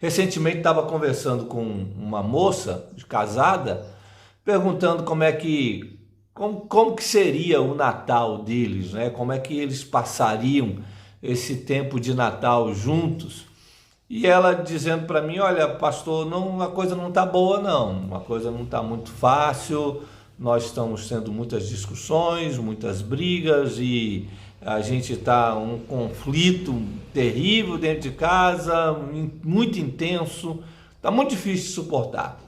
Recentemente estava conversando com uma moça casada, perguntando como que seria o Natal deles, né? Como é que eles passariam esse tempo de Natal juntos. E ela dizendo para mim, olha, pastor, não, a coisa não está boa não, a coisa não está muito fácil, nós estamos tendo muitas discussões, muitas brigas e a gente está um conflito terrível dentro de casa, muito intenso, está muito difícil de suportar.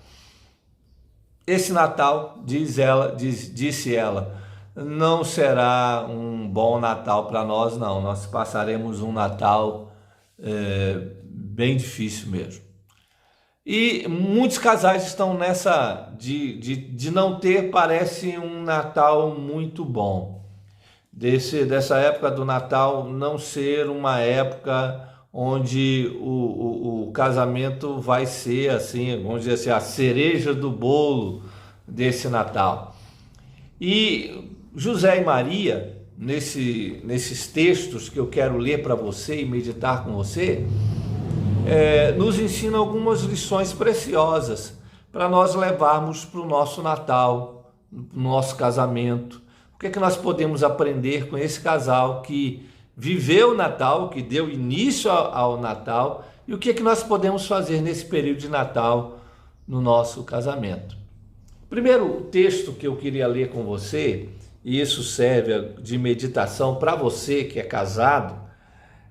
Esse Natal, disse ela, não será um bom Natal para nós não, nós passaremos um Natal bem difícil mesmo. E muitos casais estão nessa de não ter, parece, um Natal muito bom. Dessa época do Natal não ser uma época onde o casamento vai ser assim, vamos dizer assim, a cereja do bolo desse Natal. E José e Maria, nesses textos que eu quero ler para você e meditar com você, nos ensina algumas lições preciosas para nós levarmos para o nosso Natal, no nosso casamento. O que é que nós podemos aprender com esse casal que viveu o Natal, que deu início ao Natal, e o que é que nós podemos fazer nesse período de Natal no nosso casamento? Primeiro texto que eu queria ler com você, e isso serve de meditação para você que é casado,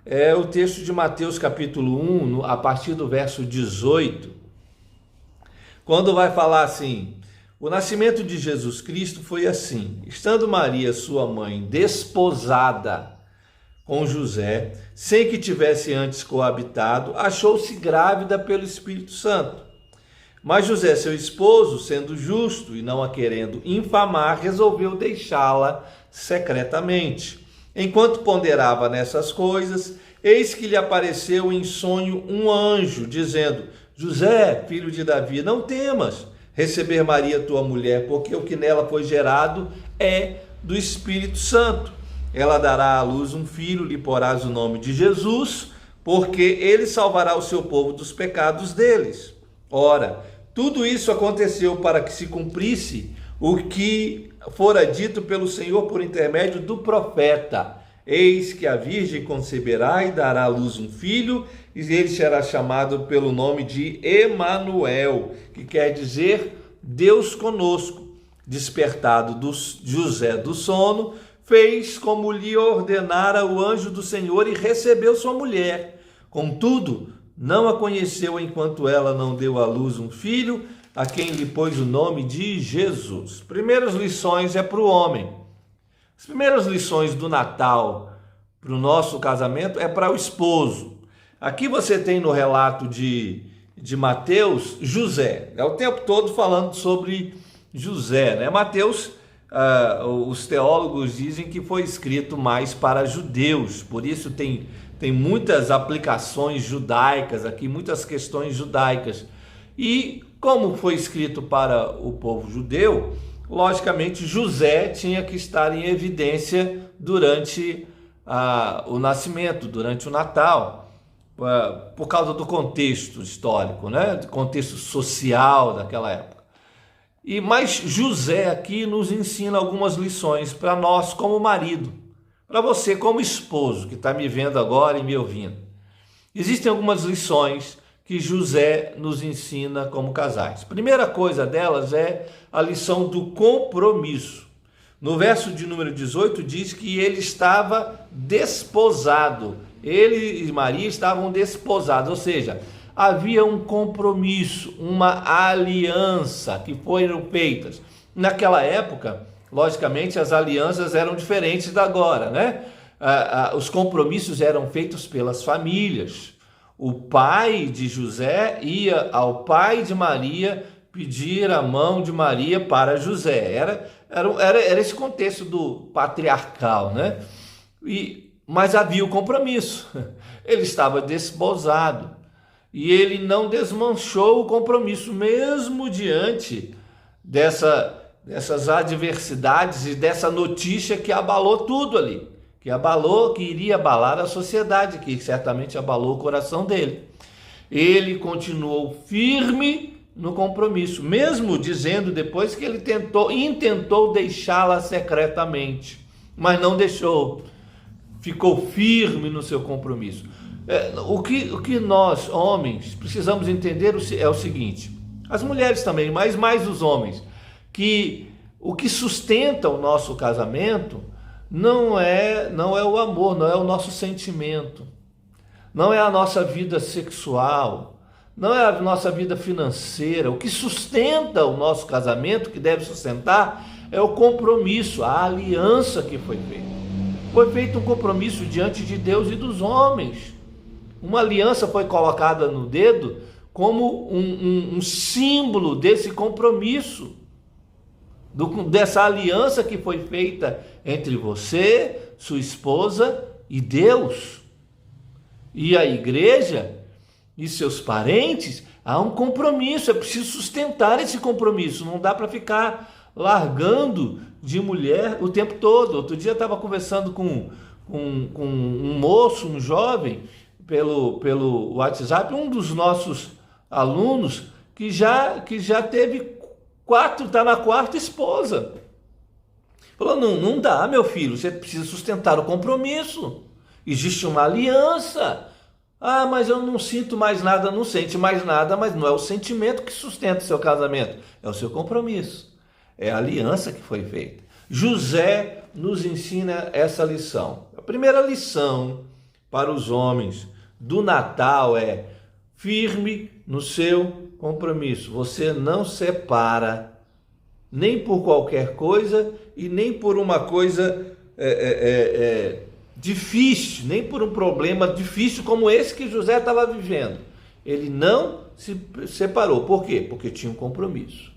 é o texto de Mateus capítulo 1, a partir do verso 18, quando vai falar assim: o nascimento de Jesus Cristo foi assim: estando Maria, sua mãe, desposada com José, sem que tivesse antes coabitado, achou-se grávida pelo Espírito Santo. Mas José, seu esposo, sendo justo e não a querendo infamar, resolveu deixá-la secretamente. Enquanto ponderava nessas coisas, eis que lhe apareceu em sonho um anjo, dizendo: José, filho de Davi, não temas receber Maria, tua mulher, porque o que nela foi gerado é do Espírito Santo. Ela dará à luz um filho, lhe porás o nome de Jesus, porque ele salvará o seu povo dos pecados deles. Ora, tudo isso aconteceu para que se cumprisse o que fora dito pelo Senhor por intermédio do profeta: eis que a virgem conceberá e dará à luz um filho, e ele será chamado pelo nome de Emanuel, que quer dizer Deus conosco. Despertado José do sono, fez como lhe ordenara o anjo do Senhor e recebeu sua mulher. Contudo, não a conheceu enquanto ela não deu à luz um filho, a quem lhe pôs o nome de Jesus. Primeiras lições é para o homem. As primeiras lições do Natal para o nosso casamento é para o esposo. Aqui você tem no relato de Mateus, José. É o tempo todo falando sobre José, né? Mateus, os teólogos dizem que foi escrito mais para judeus, por isso tem muitas aplicações judaicas aqui, muitas questões judaicas. E como foi escrito para o povo judeu, logicamente José tinha que estar em evidência durante o nascimento, durante o Natal, por causa do contexto histórico, né? Do contexto social daquela época. Mas José aqui nos ensina algumas lições para nós como marido, para você como esposo que está me vendo agora e me ouvindo. Existem algumas lições que José nos ensina como casais. Primeira coisa delas é a lição do compromisso. No verso de número 18 diz que ele estava desposado. Ele e Maria estavam desposados, ou seja, havia um compromisso, uma aliança que foram feitas. Naquela época, logicamente, as alianças eram diferentes da agora, né? Os compromissos eram feitos pelas famílias. O pai de José ia ao pai de Maria pedir a mão de Maria para José. Era esse contexto do patriarcal, né? Mas havia o compromisso. Ele estava desposado. E ele não desmanchou o compromisso, mesmo diante dessas adversidades e dessa notícia que abalou tudo ali. Que iria abalar a sociedade, que certamente abalou o coração dele. Ele continuou firme no compromisso, mesmo dizendo depois que ele intentou deixá-la secretamente, mas não deixou, ficou firme no seu compromisso. O que nós, homens, precisamos entender é o seguinte, as mulheres também, mas mais os homens, que o que sustenta o nosso casamento não é o amor, não é o nosso sentimento, não é a nossa vida sexual, não é a nossa vida financeira. O que sustenta o nosso casamento, que deve sustentar, é o compromisso, a aliança que foi feita. Foi feito um compromisso diante de Deus e dos homens. Uma aliança foi colocada no dedo como um símbolo desse compromisso, dessa aliança que foi feita entre você, sua esposa e Deus. E a igreja e seus parentes, há um compromisso, é preciso sustentar esse compromisso, não dá para ficar largando de mulher o tempo todo. Outro dia eu estava conversando com um moço, um jovem, pelo WhatsApp, um dos nossos alunos, que já teve está na quarta esposa. Falou, não dá, meu filho, você precisa sustentar o compromisso, existe uma aliança. Ah, mas eu não sinto mais nada, não sente mais nada, mas não é o sentimento que sustenta o seu casamento, é o seu compromisso, é a aliança que foi feita. José nos ensina essa lição. A primeira lição para os homens do Natal é: firme no seu compromisso. Você não separa nem por qualquer coisa e nem por uma coisa difícil, nem por um problema difícil como esse que José estava vivendo. Ele não se separou. Por quê? Porque tinha um compromisso.